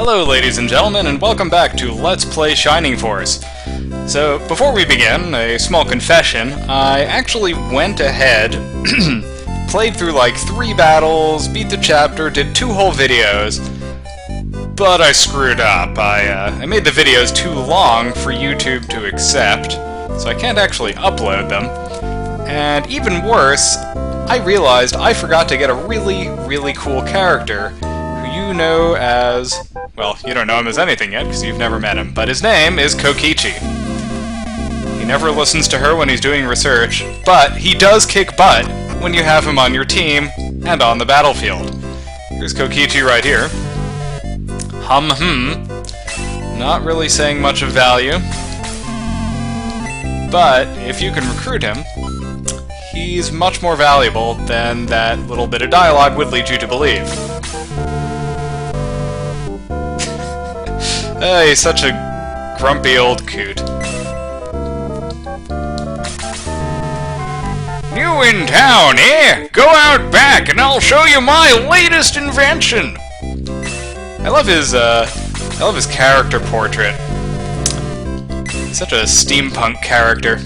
Hello ladies and gentlemen, and welcome back to Let's Play Shining Force. So, before we begin, a small confession. I actually went ahead, played through like 3 battles, beat the chapter, did 2 whole videos, but I screwed up. I made the videos too long for YouTube to accept, so I can't actually upload them. And even worse, I realized I forgot to get a really cool character who you know as... well, you don't know him as anything yet because you've never met him, but his name is Kokichi. He never listens to her when he's doing research, but he does kick butt when you have him on your team and on the battlefield. Here's Kokichi right here. Not really saying much of value, but if you can recruit him, he's much more valuable than that little bit of dialogue would lead you to believe. He's such a grumpy old coot. New in town, eh? Go out back and I'll show you my latest invention! I love his character portrait. He's such a steampunk character.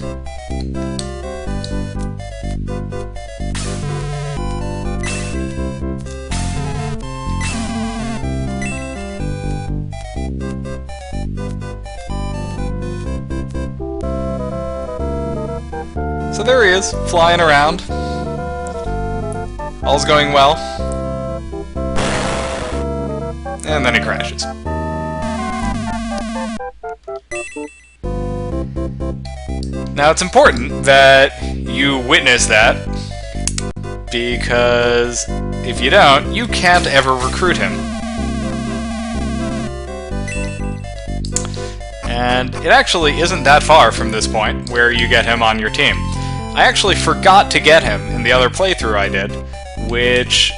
So there he is, flying around. All's going well. And then he crashes. Now it's important that you witness that, because if you don't, you can't ever recruit him. And it actually isn't that far from this point where you get him on your team. I actually forgot to get him in the other playthrough I did, which,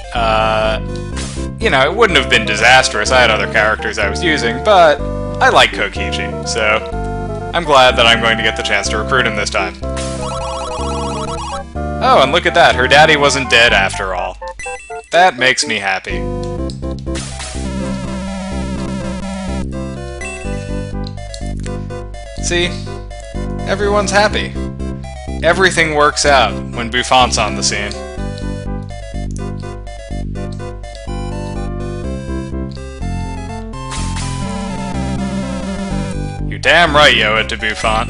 you know, it wouldn't have been disastrous. I had other characters I was using, but I like Kokichi, so I'm glad that I'm going to get the chance to recruit him this time. Oh, and look at that, her daddy wasn't dead after all. That makes me happy. See? Everyone's happy. Everything works out when Buffont's on the scene. You're damn right you owe it to Buffont.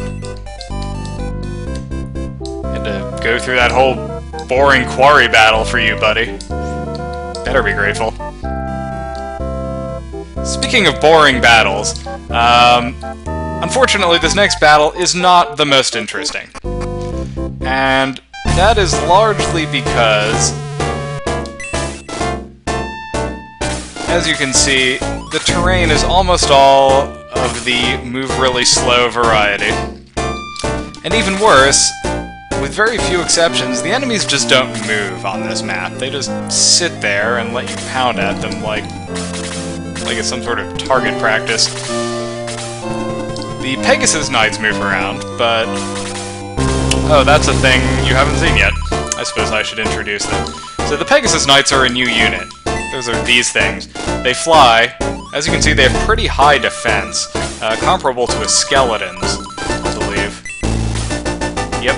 Had to go through that whole boring quarry battle for you, buddy. Better be grateful. Speaking of boring battles, unfortunately this next battle is not the most interesting. And that is largely because, as you can see, the terrain is almost all of the move really slow variety. And even worse, with very few exceptions, the enemies just don't move on this map. They just sit there and let you pound at them like it's some sort of target practice. The Pegasus Knights move around, but... oh, that's a thing you haven't seen yet. I suppose I should introduce them. So the Pegasus Knights are a new unit. Those are these things. They fly. As you can see, they have pretty high defense, comparable to a skeleton's, I believe. Yep.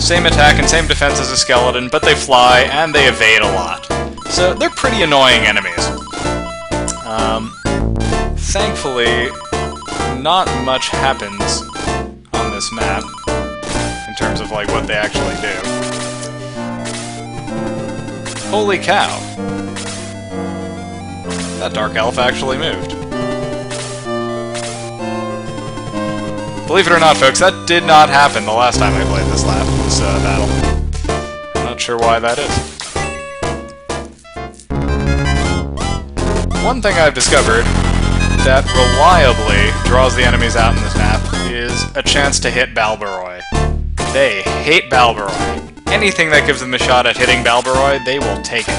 Same attack and same defense as a skeleton, but they fly and they evade a lot. So they're pretty annoying enemies. Thankfully, not much happens on this map in terms of like what they actually do. Holy cow! That dark elf actually moved. Believe it or not, folks, that did not happen the last time I played this battle. I'm not sure why that is. One thing I've discovered that reliably draws the enemies out in this map is a chance to hit Balbaroy. They hate Balbaroy. Anything that gives them a shot at hitting Balbaroy, they will take it.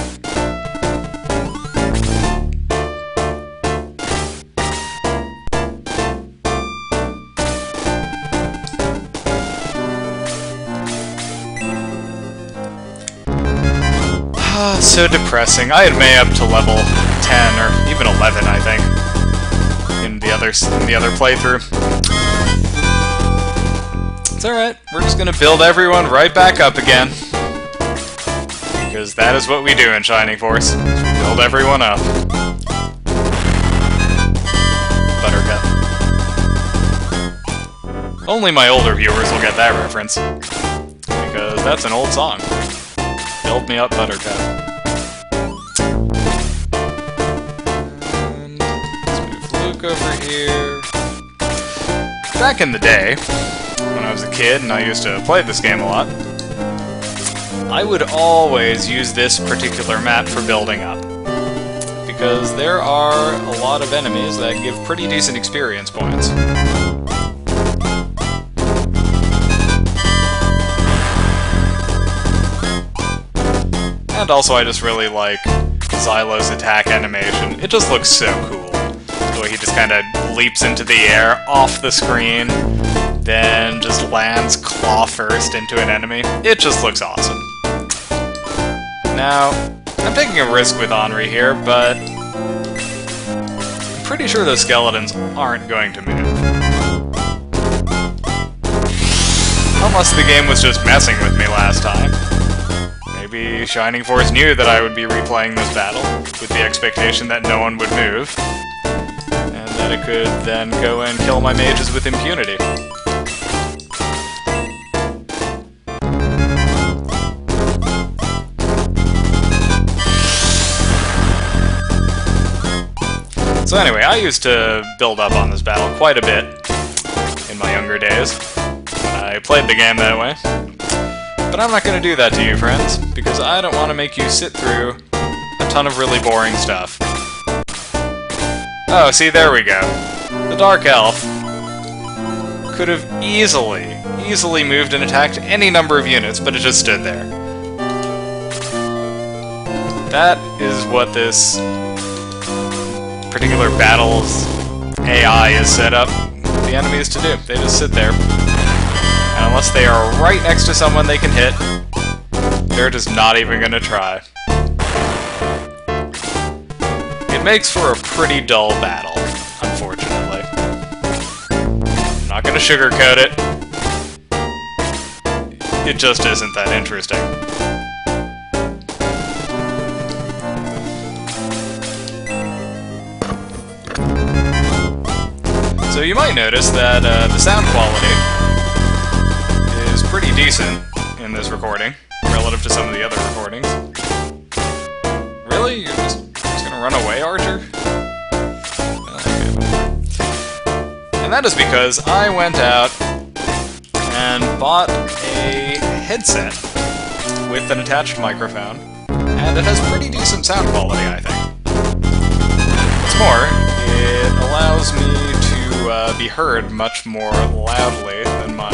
So depressing. I had May up to level 10, or even 11, I think. the other playthrough. It's alright, we're just gonna build everyone right back up again. Because that is what we do in Shining Force. Build everyone up. Buttercup. Only my older viewers will get that reference. Because that's an old song. Build me up, Buttercup. And let's move Luke over here. Back in the day, when I was a kid and I used to play this game a lot, I would always use this particular map for building up. Because there are a lot of enemies that give pretty decent experience points. And also I just really like Xylo's attack animation. It just looks so cool. The way he just kind of leaps into the air, off the screen, then just lands claw first into an enemy. It just looks awesome. Now, I'm taking a risk with Henri here, but I'm pretty sure those skeletons aren't going to move. Unless the game was just messing with me last time. Maybe Shining Force knew that I would be replaying this battle, with the expectation that no one would move, and that it could then go and kill my mages with impunity. So anyway, I used to build up on this battle quite a bit in my younger days, when I played the game that way. But I'm not going to do that to you, friends, because I don't want to make you sit through a ton of really boring stuff. Oh, see, there we go. The Dark Elf could have easily moved and attacked any number of units, but it just stood there. That is what this particular battle's AI is set up the enemies to do. They just sit there. And unless they are right next to someone they can hit, they're just not even gonna try. It makes for a pretty dull battle, unfortunately. I'm not gonna sugarcoat it. It just isn't that interesting. So you might notice that the sound quality is pretty decent in this recording, relative to some of the other recordings. Really? You're just gonna run away, Archer? Okay. And that is because I went out and bought a headset with an attached microphone, and it has pretty decent sound quality, I think. What's more, it allows me to be heard much more loudly than my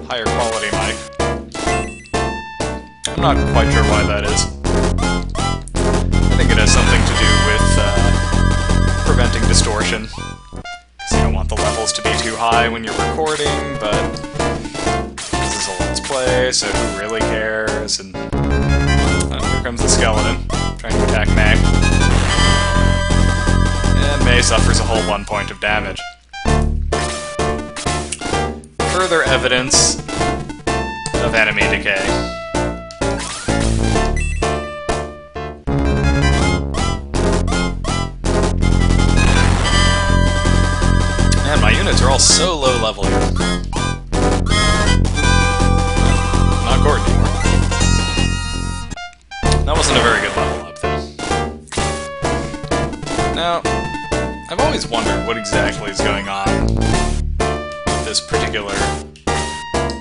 higher quality mic. I'm not quite sure why that is. I think it has something to do with preventing distortion. Because you don't want the levels to be too high when you're recording, but this is a Let's Play, so who really cares? And here comes the skeleton, trying to attack May. And May suffers a whole 1 point of damage. Further evidence of enemy decay. Man, my units are all so low level here. Not Courtney. That wasn't a very good level up there. Now, I've always wondered what exactly is going on with this particular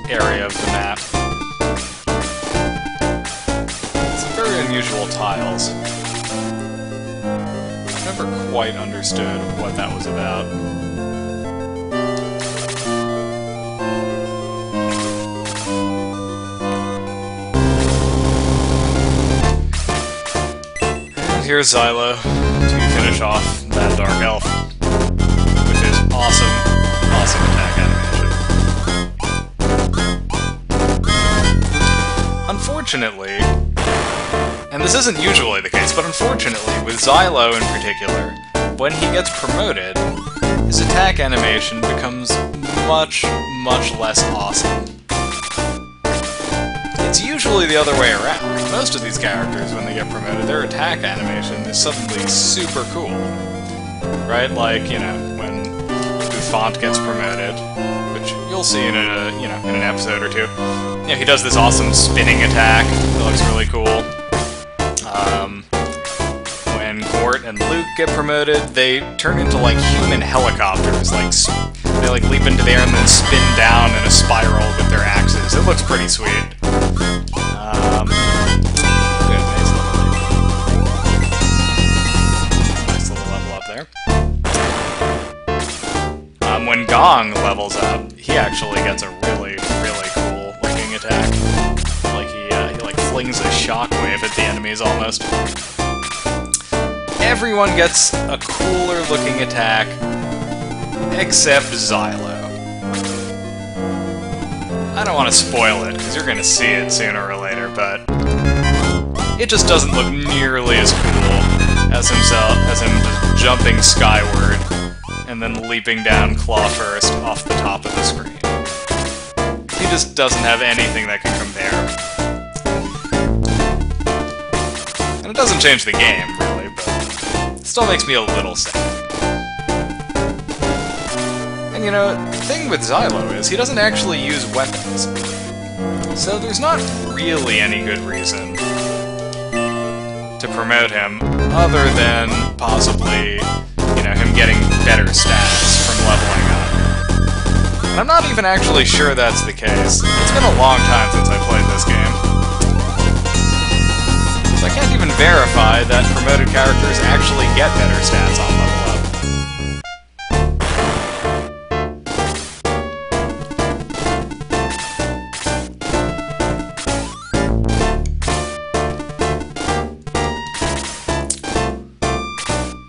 area of the map. Some very unusual tiles. I've never quite understood what that was about. And here's Xylo to finish off that Dark Elf with his awesome attack animation. Unfortunately, and this isn't usually the case, but unfortunately, with Xylo in particular, when he gets promoted, his attack animation becomes much, much less awesome. It's usually the other way around. Most of these characters, when they get promoted, their attack animation is suddenly super cool. Right? Like, you know, when Bustoke gets promoted, which you'll see in in an episode or two. You know, he does this awesome spinning attack that looks really cool. When Gort and Luke get promoted, they turn into like human helicopters. They like leap into the air and then spin down in a spiral with their axes. It looks pretty sweet. Good, nice little level up there. When Gong levels up, he actually gets a really, really cool looking attack. Like he like flings a shockwave at the enemies almost. Everyone gets a cooler looking attack, except Xylo. I don't want to spoil it, because you're going to see it sooner or later, but it just doesn't look nearly as cool as him just jumping skyward and then leaping down claw first off the top of the screen. He just doesn't have anything that can compare. And it doesn't change the game, really, but it still makes me a little sad. And you know, the thing with Xylo is he doesn't actually use weapons. So there's not really any good reason to promote him other than possibly, you know, him getting better stats from leveling up. And I'm not even actually sure that's the case. It's been a long time since I played this game. So I can't even verify that promoted characters actually get better stats on level up.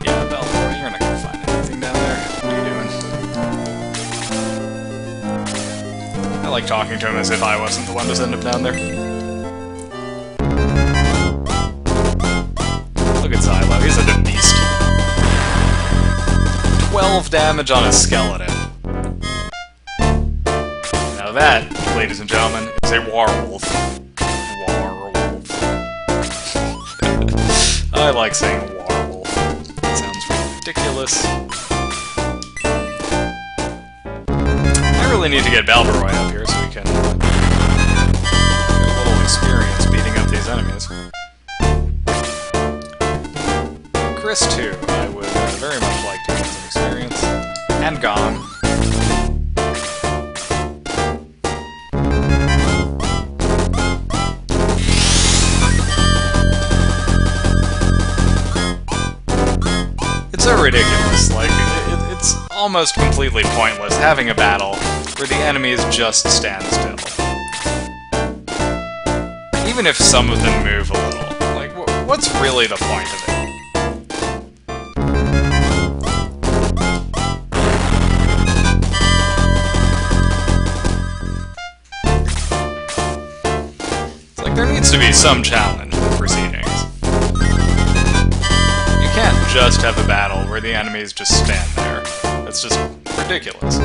Yeah, Balbaroy, you're not gonna find anything down there. What are you doing? I like talking to him as if I wasn't the one to send him down there. Look at Xylo, he's a beast. 12 damage on a skeleton. Now that, ladies and gentlemen, is a warwolf. Warwolf. I like saying warwolf. It sounds ridiculous. I really need to get Balbaroy up here so we can get a little experience beating up these enemies. Chris, too, I would very much like to get some experience. And Gong. It's so ridiculous, like, it's almost completely pointless having a battle where the enemies just stand still. Even if some of them move a little. Like, what's really the point of it? There needs to be some challenge in proceedings. You can't just have a battle where the enemies just stand there. That's just ridiculous.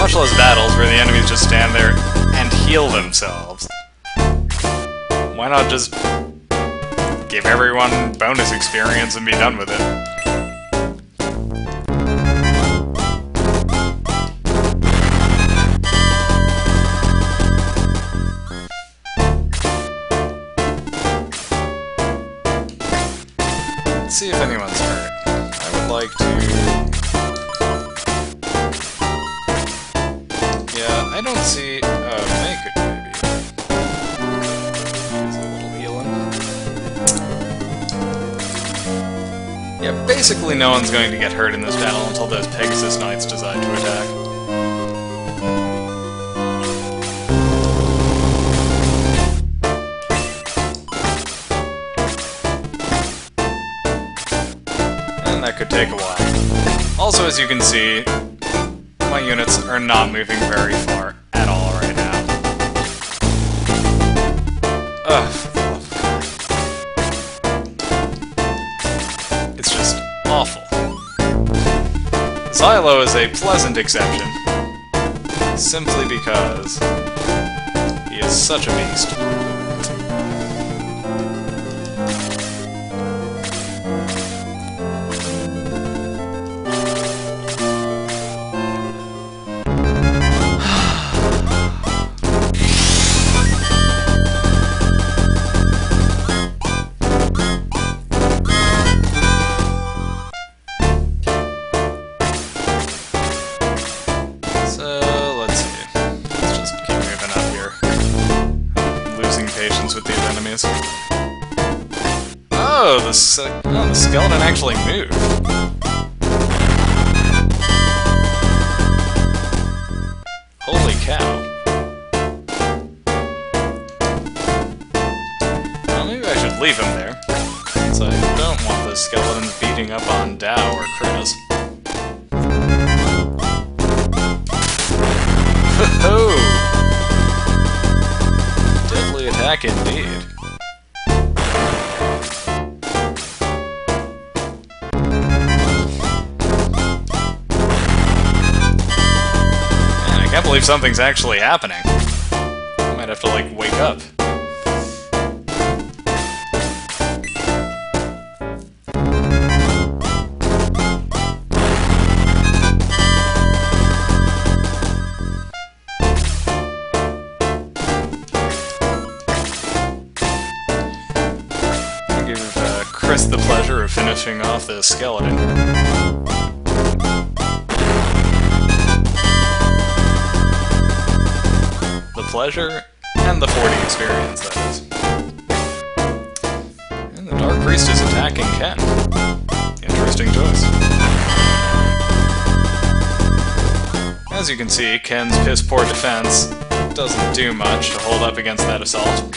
Much less battles where the enemies just stand there and heal themselves. Why not just give everyone bonus experience and be done with it? Let's see if anyone's hurt. I would like to... Yeah, I don't see... May could maybe... Gives a little healing. Yeah, basically no one's going to get hurt in this battle until those Pegasus Knights decide to attack. That could take a while. Also, as you can see, my units are not moving very far at all right now. Ugh, for the love of God. It's just Xylo is a pleasant exception, simply because he is such a beast. Oh, the skeleton actually moved. Holy cow. Well, maybe I should leave him there, since I don't want the skeletons beating up on Dow or Chris. Ho-ho! Deadly attack indeed. I can't believe something's actually happening. I might have to, like, wake up. I'll give Chris the pleasure of finishing off the skeleton. Pleasure, and the 40 experience, that is. And the Dark Priest is attacking Ken. Interesting choice. As you can see, Ken's piss-poor defense doesn't do much to hold up against that assault.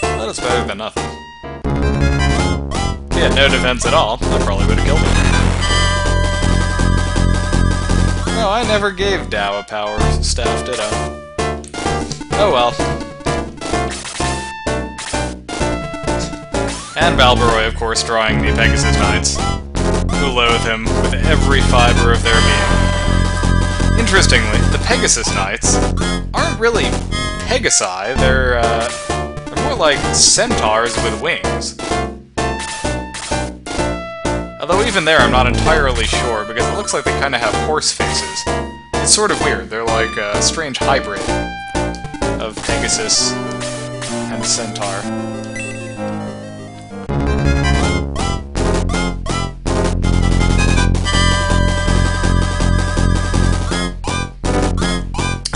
But it's better than nothing. If he had no defense at all, I probably would have killed him. No, I never gave Dow a power staff, did I? Oh well. And Balbaroy, of course, drawing the Pegasus Knights, who loathe him with every fiber of their being. Interestingly, the Pegasus Knights aren't really Pegasi, they're more like centaurs with wings. Although even there, I'm not entirely sure, because it looks like they kind of have horse faces. It's sort of weird. They're like a strange hybrid of Pegasus and Centaur.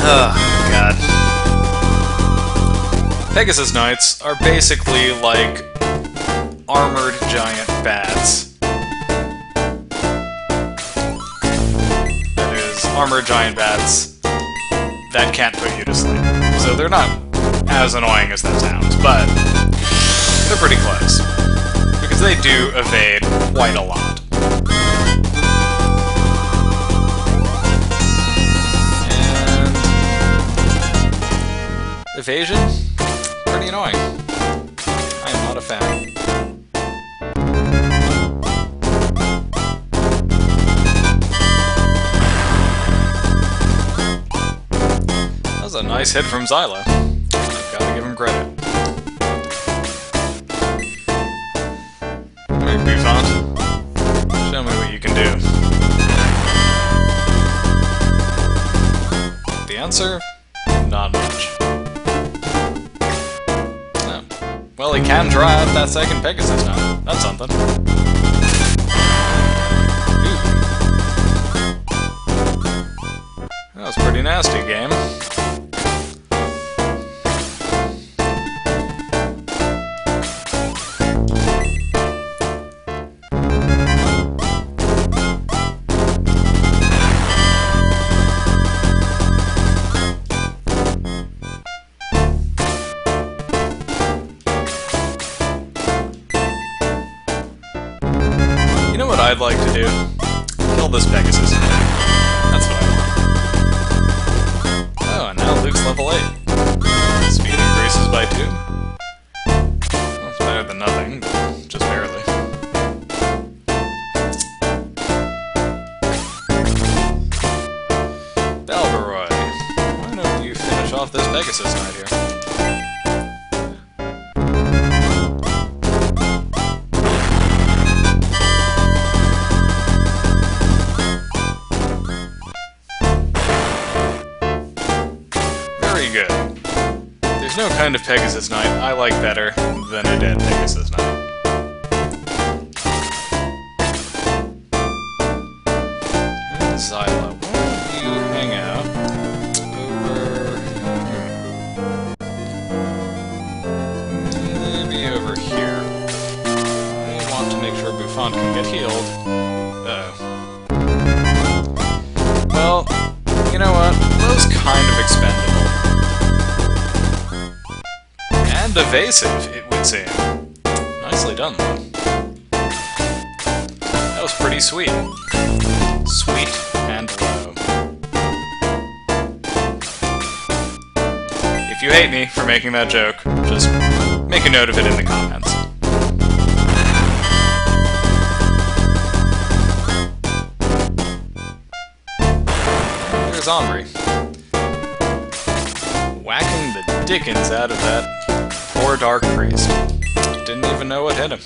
Oh, God. Pegasus Knights are basically like armored giant bats. Armored giant bats that can't put you to sleep. So they're not as annoying as that sounds, but they're pretty close. Because they do evade quite a lot. And evasion? Pretty annoying. I am not a fan. That was a nice hit from Xylo. I've got to give him credit. Alright, Bustoke. Show me what you can do. The answer? Not much. No. Well, he can draw out that second Pegasus now. That's something. Ooh. That was pretty nasty, game. You know what I'd like to do? Kill this Pegasus. That's what I want. Oh, and now Luke's level 8. Speed increases by 2. That's better than nothing, but just barely. kind of Pegasus Knight I like better than a dead Pegasus Knight. Zyla, why don't you hang out over here? Maybe over here. I want to make sure Buffon can get healed. Well, you know what? Those kind of expendable. And evasive, it would seem. Nicely done, though. That was pretty sweet. Sweet and low. If you hate me for making that joke, just make a note of it in the comments. There's Omri. Whacking the dickens out of that poor Dark Priest. Didn't even know what hit him.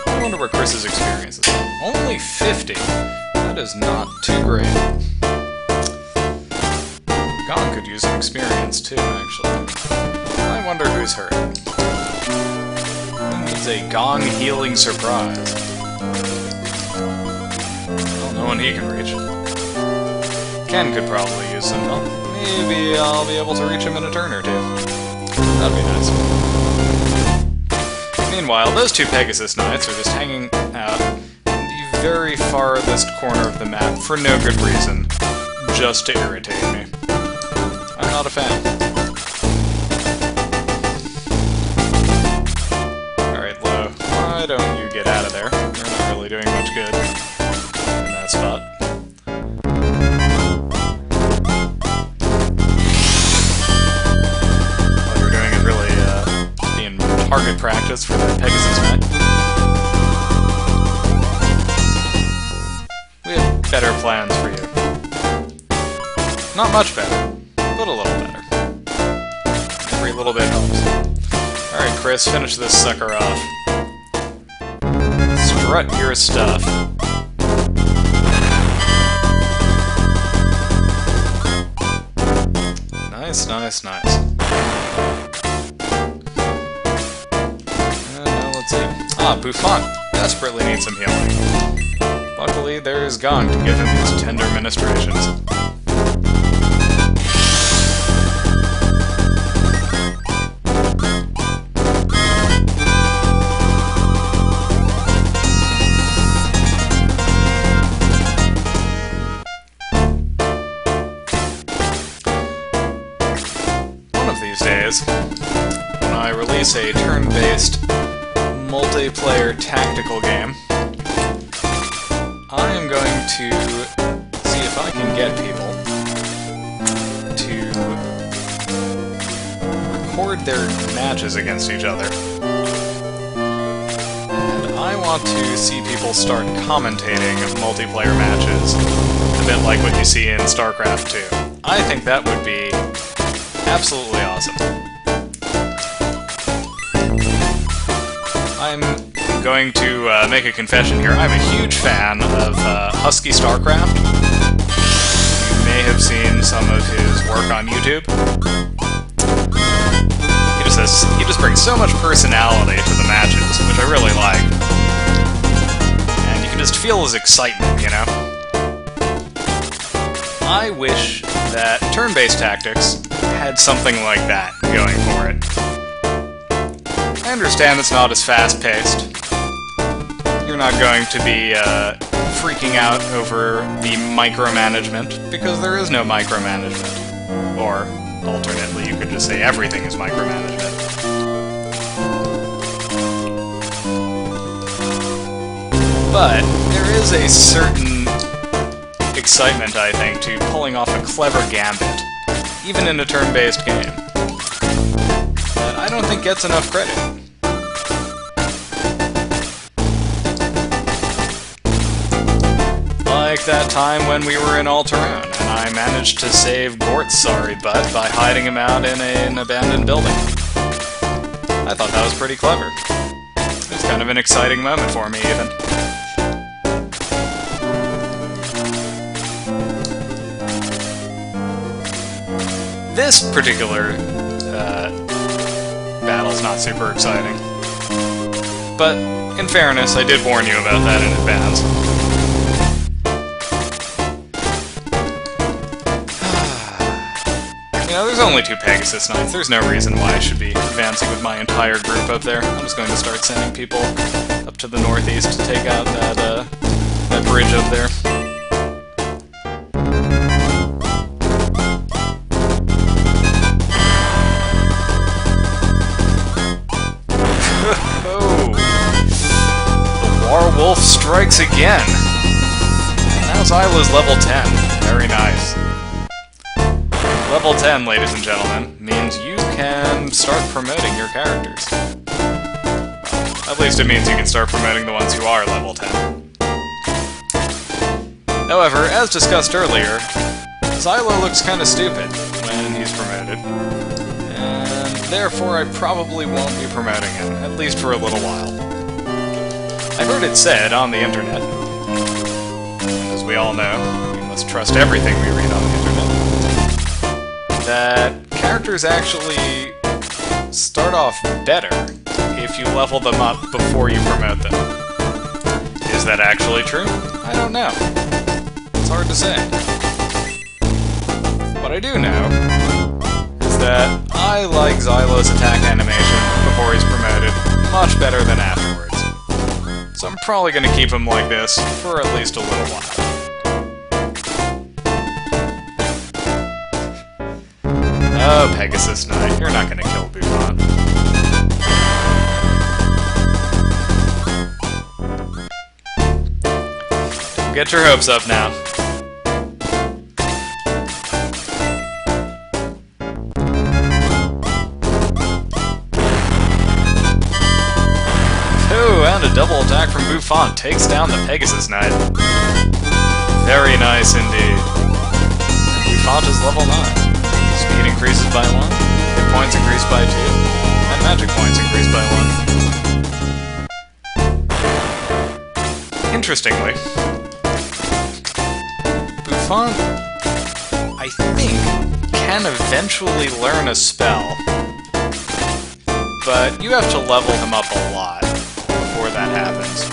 I wonder where Chris's experience is. Only 50? That is not too great. Gong could use some experience too, actually. I wonder who's hurt. Who needs a Gong healing surprise? Well, no one he can reach. Ken could probably use some help. Maybe I'll be able to reach him in a turn or two. That'd be nice. Meanwhile, those two Pegasus Knights are just hanging out in the very farthest corner of the map for no good reason, just to irritate me. I'm not a fan. Alright, Lo, why don't you get out of there? You're not really doing much good in that spot. All you're doing is really being target practice for the Pegasus Knight. We have better plans for you. Not much better, but a little better. Every little bit helps. Alright, Chris, finish this sucker off. Strut your stuff. Nice, nice, nice. And now let's see. Ah, Buffon desperately needs some healing. Luckily, there's Gong to give him his tender ministrations. Days, when I release a turn-based multiplayer tactical game, I am going to see if I can get people to record their matches against each other. And I want to see people start commentating multiplayer matches, a bit like what you see in StarCraft 2. I think that would be absolutely awesome. I'm going to make a confession here. I'm a huge fan of Husky StarCraft. You may have seen some of his work on YouTube. He just brings so much personality to the matches, which I really like. And you can just feel his excitement, you know? I wish that turn-based tactics had something like that going for it. I understand it's not as fast-paced. You're not going to be freaking out over the micromanagement, because there is no micromanagement. Or, alternately, you could just say everything is micromanagement. But there is a certain excitement, I think, to pulling off a clever gambit, even in a turn-based game, that I don't think gets enough credit. Like that time when we were in Alterone, and I managed to save Gort's sorry butt by hiding him out in an abandoned building. I thought that was pretty clever. It was kind of an exciting moment for me, even. this particular battle's not super exciting. But, in fairness, I did warn you about that in advance. You know, there's only 2 Pegasus Knights. There's no reason why I should be advancing with my entire group up there. I'm just going to start sending people up to the northeast to take out that bridge up there. Oh! The Warwolf strikes again! And now Xylo's level 10. Very nice. Level 10, ladies and gentlemen, means you can start promoting your characters. Well, at least it means you can start promoting the ones who are level 10. However, as discussed earlier, Xylo looks kinda stupid when he's promoted, and therefore I probably won't be promoting him, at least for a little while. I've heard it said on the internet, and as we all know, we must trust everything we read on the internet, that characters actually start off better if you level them up before you promote them. Is that actually true? I don't know. It's hard to say. What I do know is that I like Xylo's attack animation before he's promoted much better than afterwards. So I'm probably going to keep him like this for at least a little while. Oh, Pegasus Knight, you're not gonna kill Bustoke. Don't get your hopes up now. Oh, and a double attack from Bustoke takes down the Pegasus Knight. Very nice indeed. Bustoke is level 9. Speed increases by 1, hit points increase by 2, and magic points increase by 1. Interestingly, Bustoke, I think, can eventually learn a spell, but you have to level him up a lot before that happens.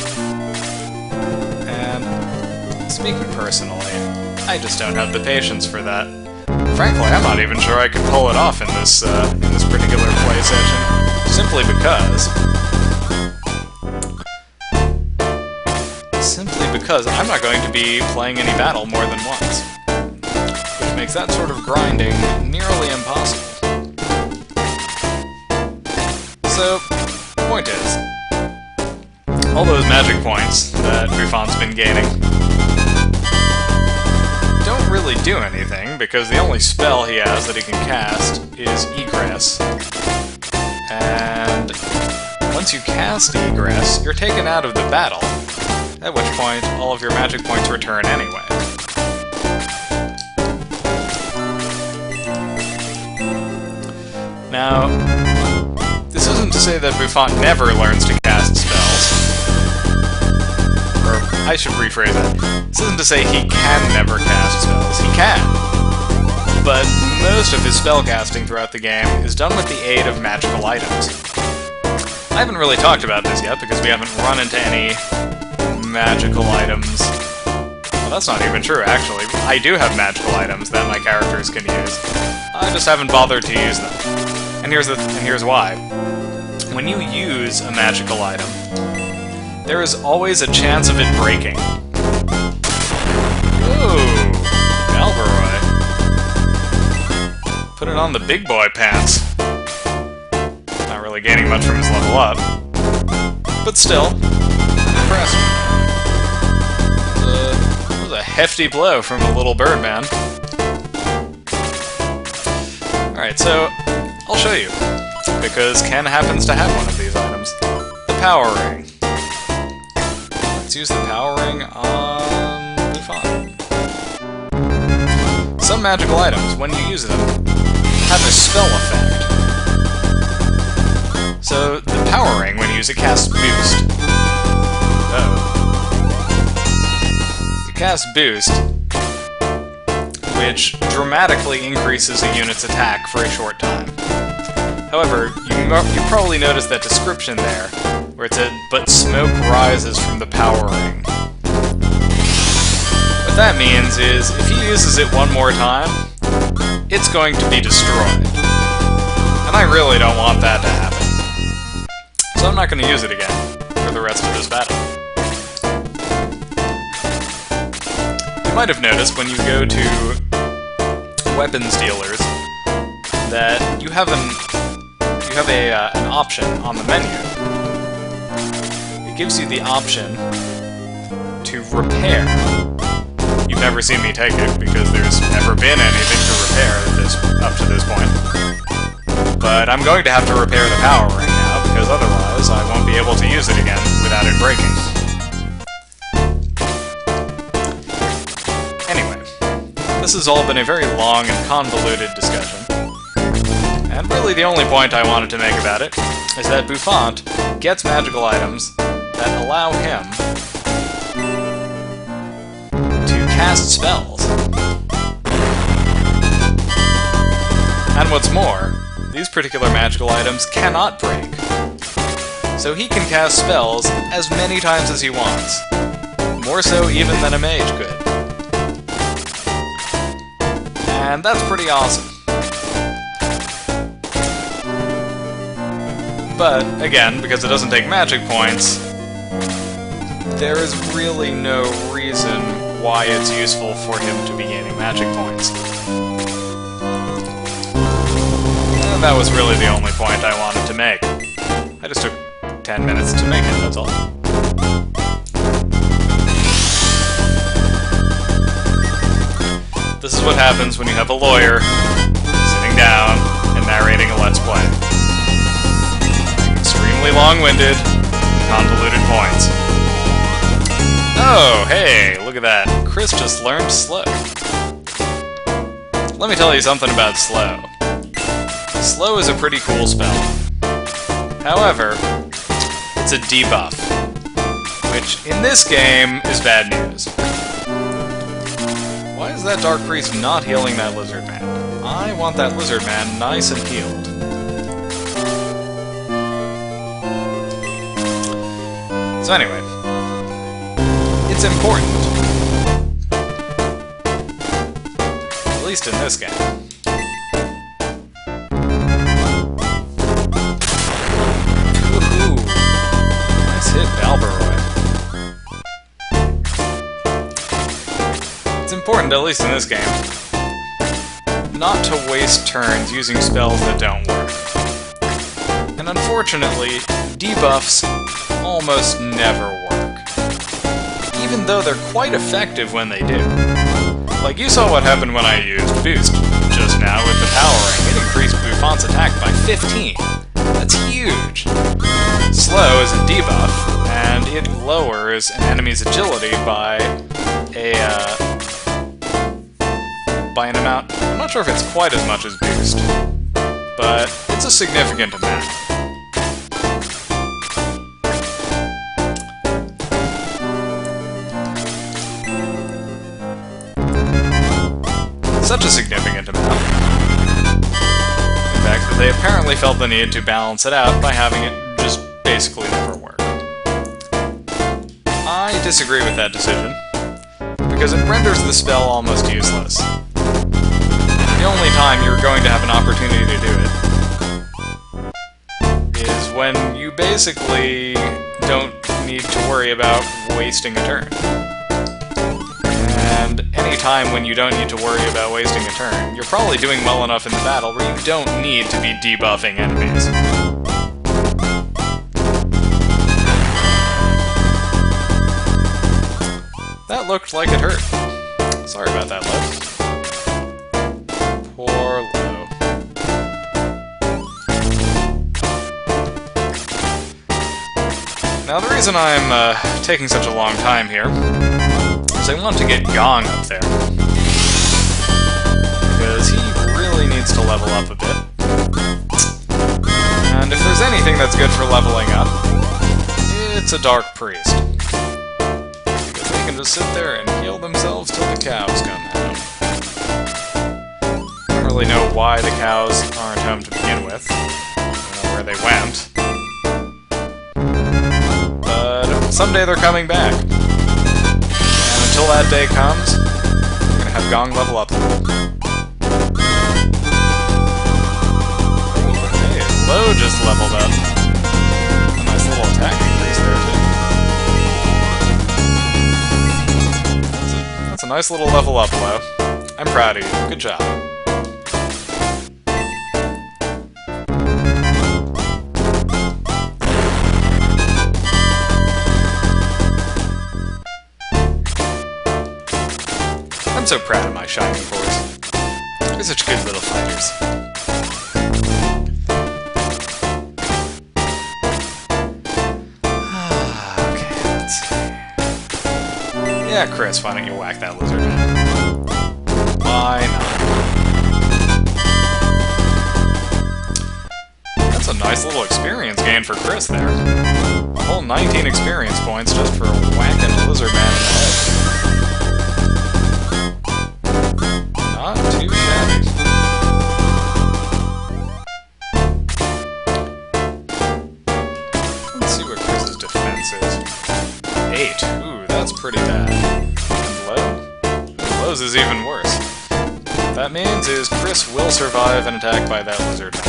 And speaking personally, I just don't have the patience for that. Frankly, I'm not even sure I could pull it off in this particular play session, simply because I'm not going to be playing any battle more than once, which makes that sort of grinding nearly impossible. So, the point is, all those magic points that Bustoke's been gaining don't really do anything, because the only spell he has that he can cast is Egress. And once you cast Egress, you're taken out of the battle, at which point all of your magic points return anyway. Now, this isn't to say that Bustoke never learns to cast spells. Or, I should rephrase that. This isn't to say he can never cast spells. He can. But most of his spellcasting throughout the game is done with the aid of magical items. I haven't really talked about this yet because we haven't run into any magical items. Well, that's not even true, actually. I do have magical items that my characters can use. I just haven't bothered to use them. And here's why. When you use a magical item, there is always a chance of it breaking. Ooh, Balbaroy. Put it on the big boy pants. Not really gaining much from his level up. But still, impressed. That was a hefty blow from the little bird man. Alright, so I'll show you. Because Ken happens to have one of these items. The Power Ring. Let's use the Power Ring on Bustoke. Some magical items, when you use them, have a spell effect. So, the Power Ring, when you use it, casts Boost. You cast Boost, which dramatically increases a unit's attack for a short time. However, you probably noticed that description there, where it said, "But smoke rises from the power ring." What that means is, if he uses it one more time, it's going to be destroyed. And I really don't want that to happen. So I'm not going to use it again for the rest of this battle. You might have noticed when you go to weapons dealers that you have an option on the menu. It gives you the option to repair. You've never seen me take it because there's never been anything to repair up to this point. But I'm going to have to repair the power ring now, because otherwise I won't be able to use it again without it breaking. Anyway, this has all been a very long and convoluted discussion. And really the only point I wanted to make about it is that Buffant gets magical items that allow him to cast spells. And what's more, these particular magical items cannot break. So he can cast spells as many times as he wants. More so even than a mage could. And that's pretty awesome. But, again, because it doesn't take magic points, there is really no reason why it's useful for him to be gaining magic points. And that was really the only point I wanted to make. I just took 10 minutes to make it, that's all. This is what happens when you have a lawyer sitting down and narrating a Let's Play. Extremely long-winded, convoluted points. Oh, hey, look at that. Chris just learned Slow. Let me tell you something about Slow. Slow is a pretty cool spell. However, it's a debuff, which in this game is bad news. Why is that Dark Priest not healing that Lizard Man? I want that Lizard Man nice and healed. So anyway, it's important. At least in this game. Woohoo! Nice hit, Balbaroy. It's important, at least in this game, not to waste turns using spells that don't work. And unfortunately, debuffs almost never work. Even though they're quite effective when they do. Like you saw what happened when I used Boost just now with the power ring. It increased Buffant's attack by 15. That's huge! Slow is a debuff, and it lowers an enemy's agility by an amount. I'm not sure if it's quite as much as Boost, but it's a significant amount. Such a significant amount, in fact, that they apparently felt the need to balance it out by having it just basically never work. I disagree with that decision, because it renders the spell almost useless. The only time you're going to have an opportunity to do it is when you basically don't need to worry about wasting a turn. And any time when you don't need to worry about wasting a turn, you're probably doing well enough in the battle where you don't need to be debuffing enemies. That looked like it hurt. Sorry about that, Lo. Poor Lo. Now the reason I'm taking such a long time here is I want to get Gong up there. Because he really needs to level up a bit. And if there's anything that's good for leveling up, it's a Dark Priest. Because they can just sit there and heal themselves till the cows come home. I don't really know why the cows aren't home to begin with. I don't know where they went. But someday they're coming back. And until that day comes, we're gonna have Gong level up a little. Hey, Lo just leveled up. A nice little attack increase there, too. That's a nice little level up, Lo. I'm proud of you. Good job. I'm so proud of my Shining Force. They're such good little fighters. Okay, let's see. Yeah, Chris, why don't you whack that lizard man? Why not? That's a nice little experience gain for Chris there. A whole 19 experience points just for whacking a lizard man in the head. Not too shabby. Let's see what Chris's defense is. 8. Ooh, that's pretty bad. And Low? Low's is even worse. What that means is Chris will survive an attack by that lizard man.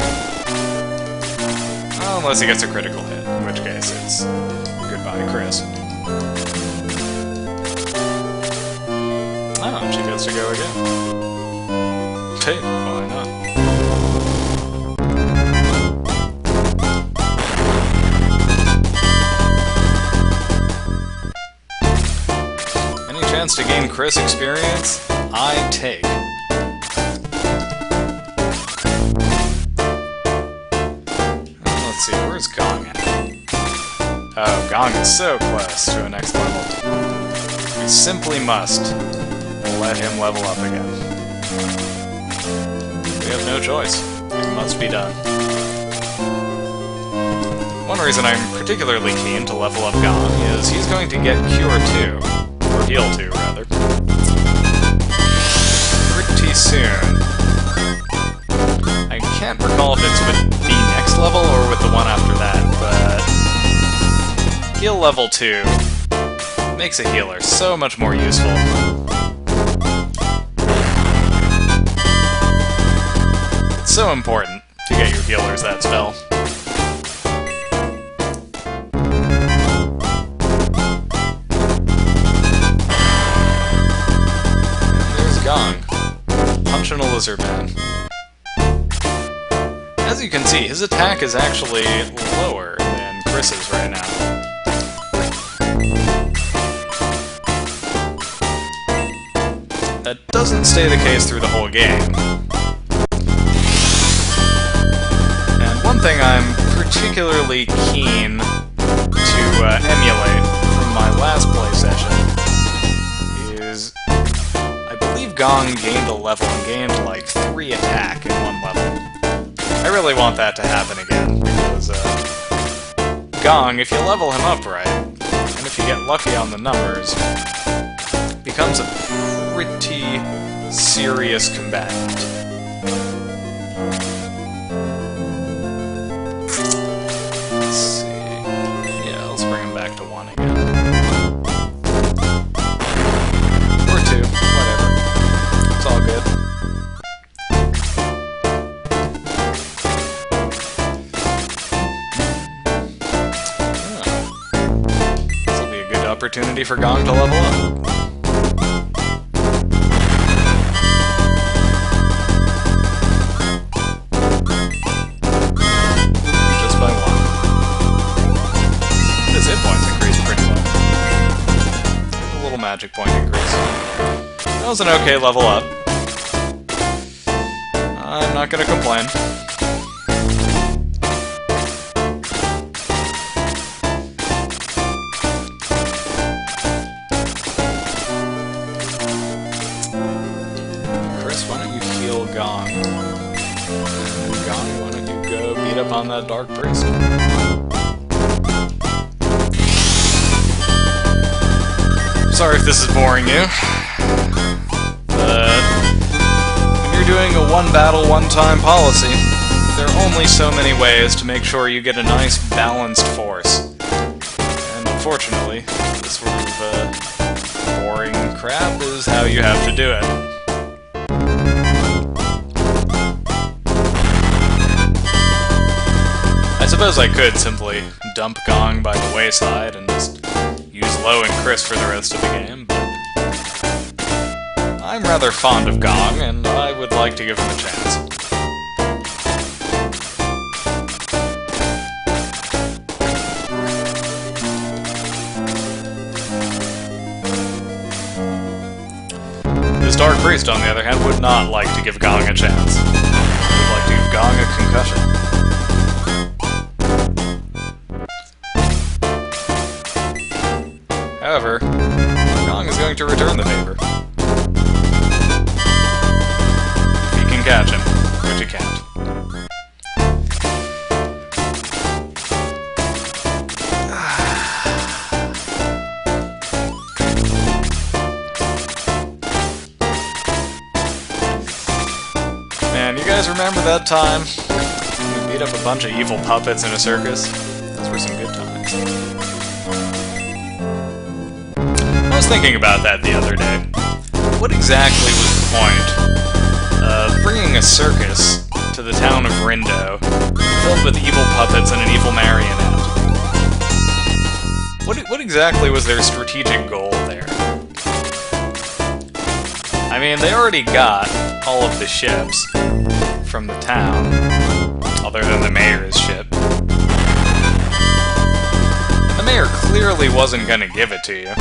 Well, unless he gets a critical hit, in which case it's goodbye, Chris. Oh, she gets to go again. Hey, why not? Any chance to gain Chris experience? I take. Let's see, where's Gong at? Oh, Gong is so close to a next level. We simply must let him level up again. We have no choice. It must be done. One reason I'm particularly keen to level up Gong is he's going to get Cure 2, or Heal 2, rather, pretty soon. I can't recall if it's with the next level or with the one after that, but Heal level 2 makes a healer so much more useful. So important to get your healers that spell. And there's Gong, punching a lizard man. As you can see, his attack is actually lower than Chris's right now. That doesn't stay the case through the whole game. One thing I'm particularly keen to emulate from my last play session is, I believe Gong gained a level and gained like 3 attack in one level. I really want that to happen again, because Gong, if you level him up right, and if you get lucky on the numbers, becomes a pretty serious combatant. Opportunity for Gong to level up. Just by 1. His hit points increased pretty low. A little magic point increase. That was an okay level up. I'm not gonna complain. Gong. Gong, why don't you go beat up on that Dark Priest? Sorry if this is boring you, but doing a one battle, one time policy, there are only so many ways to make sure you get a nice balanced force. And unfortunately, this sort of boring crap is how you have to do it. I suppose I could simply dump Gong by the wayside and just use Low and Chris for the rest of the game, but I'm rather fond of Gong, and I would like to give him a chance. This Dark Priest, on the other hand, would not like to give Gong a chance. He would like to give Gong a concussion. However, Gong is going to return the favor. If you can catch him, which you can't. Man, you guys remember that time we beat up a bunch of evil puppets in a circus? Those were some good times. I was thinking about that the other day. What exactly was the point of bringing a circus to the town of Rindo, filled with evil puppets and an evil marionette? What exactly was their strategic goal there? I mean, they already got all of the ships from the town, other than the mayor's ship. The mayor clearly wasn't going to give it to you.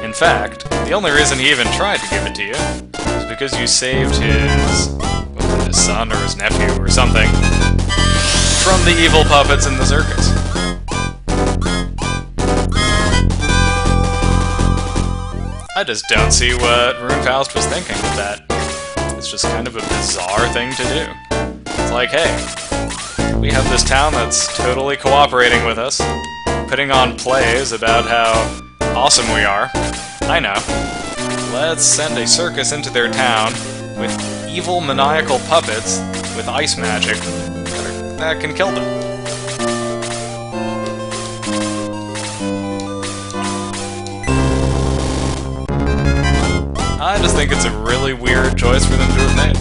In fact, the only reason he even tried to give it to you was because you saved his... was it his son or his nephew or something from the evil puppets in the circus. I just don't see what Runefaust was thinking with that. It's just kind of a bizarre thing to do. It's like, hey, we have this town that's totally cooperating with us, putting on plays about how awesome we are. I know. Let's send a circus into their town with evil maniacal puppets with ice magic that can kill them. I just think it's a really weird choice for them to have made.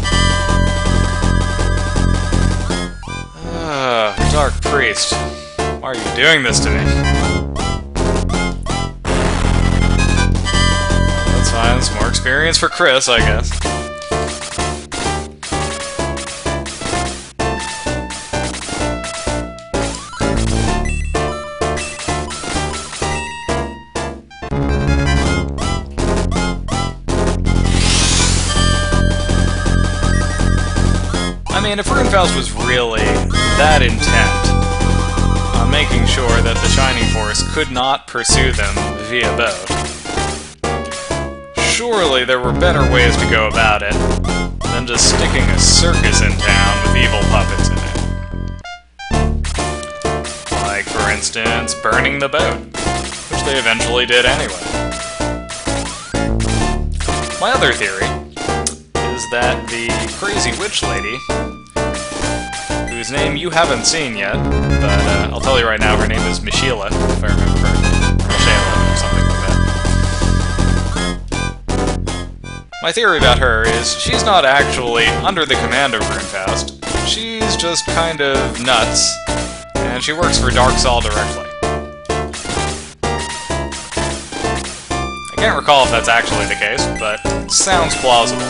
Dark Priest. Why are you doing this to me? That's fine, it's more experience for Chris, I guess. I mean, if Runefaust was really that intent on making sure that the Shining Force could not pursue them via boat, surely there were better ways to go about it than just sticking a circus in town with evil puppets in it. Like, for instance, burning the boat, which they eventually did anyway. My other theory is that the crazy witch lady, whose name you haven't seen yet, but I'll tell you right now, her name is Michela, if I remember correctly. Michela, or something like that. My theory about her is she's not actually under the command of Runefaust. She's just kind of nuts, and she works for Darksaw directly. I can't recall if that's actually the case, but it sounds plausible.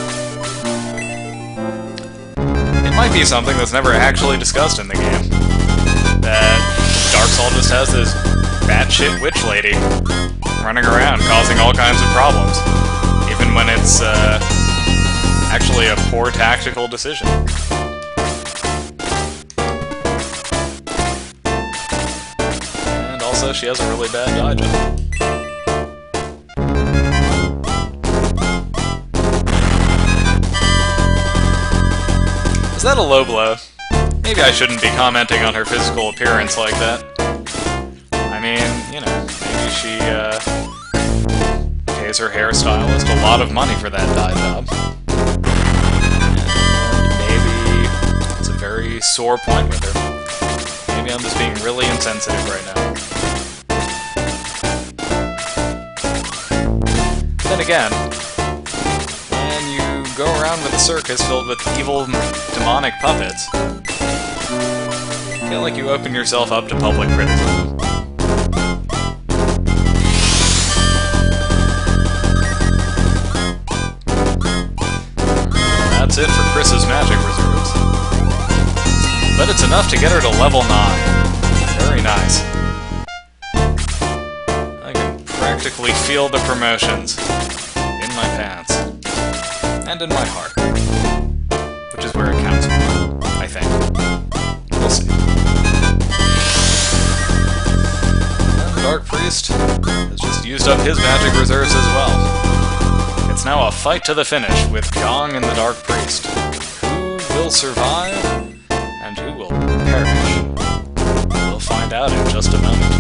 It might be something that's never actually discussed in the game. That Darksaw just has this batshit witch lady running around causing all kinds of problems, even when it's actually a poor tactical decision. And also, she has a really bad dodge jump. Is that a low blow? Maybe I shouldn't be commenting on her physical appearance like that. I mean, you know, maybe she pays her hairstylist a lot of money for that dye job. very sore point with her. Maybe I'm just being really insensitive right now. Then again, when you go around with a circus filled with evil, demonic puppets, I feel like you open yourself up to public criticism. That's it for Chris's magic reserves. But it's enough to get her to level 9. Very nice. I can practically feel the promotions in my pants. And in my heart. Which is where it counts for me, I think. We'll see. And the Dark Priest has just used up his magic reserves as well. It's now a fight to the finish with Gong and the Dark Priest. Who will survive, and who will perish? We'll find out in just a moment.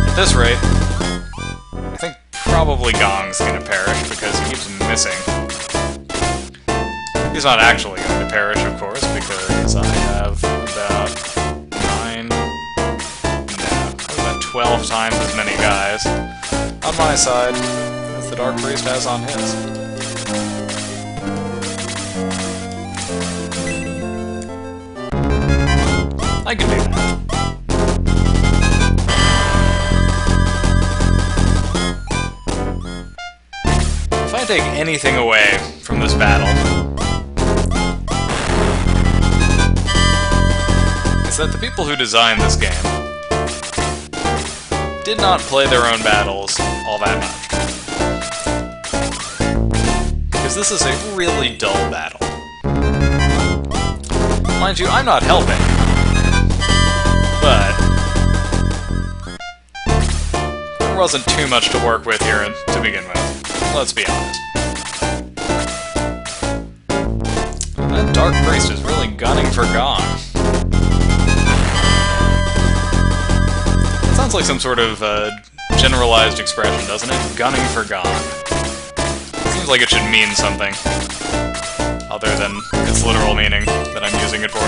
At this rate, I think probably Gong's gonna perish because he keeps missing. He's not actually going to perish, of course, because I have about 12 times as many guys on my side as the Dark Priest has on his. I can do that. If I take anything away from this battle, it's that the people who designed this game did not play their own battles all that much. Because this is a really dull battle. Mind you, I'm not helping. But there wasn't too much to work with here to begin with. Let's be honest. And that Dark Priest is really gunning for Gong. It sounds like some sort of generalized expression, doesn't it? Gunning for Gong. Seems like it should mean something other than its literal meaning that I'm using it for.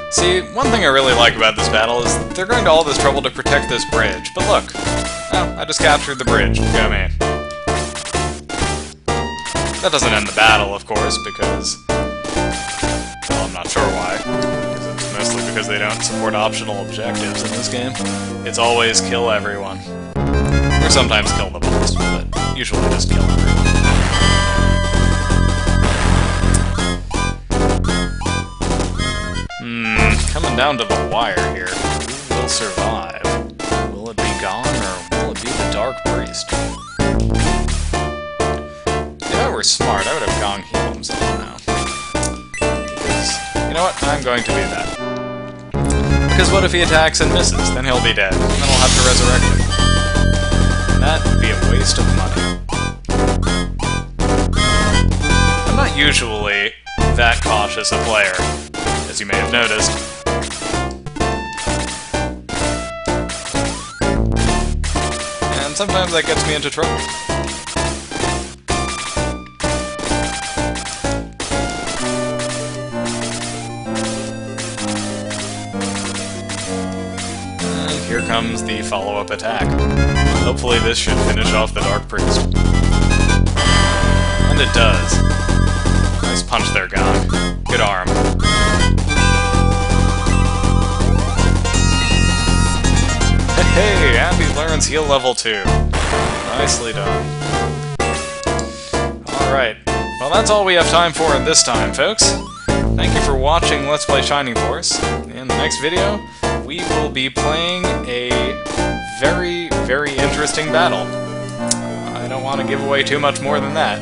See, one thing I really like about this battle is they're going to all this trouble to protect this bridge, but look. Oh, I just captured the bridge. Go me. That doesn't end the battle, of course, because... well, I'm not sure why. Because it's mostly because they don't support optional objectives in this game. It's always kill everyone. Or sometimes kill the boss, but usually just kill everyone. Coming down to the wire here. Who will survive? Will it be Gong, or will it be the Dark Priest? If I were smart, I would have Gong heal himself now. Because, you know what? I'm going to do that. Because what if he attacks and misses? Then he'll be dead, and then I'll have to resurrect him. And that would be a waste of money. I'm not usually that cautious a player, as you may have noticed. And sometimes that gets me into trouble. And here comes the follow-up attack. Hopefully this should finish off the Dark Priest. And it does. Nice punch there, Gong. Good arm. Hey, and he learns heal level 2. Nicely done. Alright, well that's all we have time for this time, folks. Thank you for watching Let's Play Shining Force. In the next video, we will be playing a very, very interesting battle. I don't want to give away too much more than that.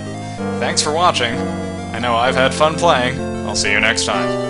Thanks for watching. I know I've had fun playing. I'll see you next time.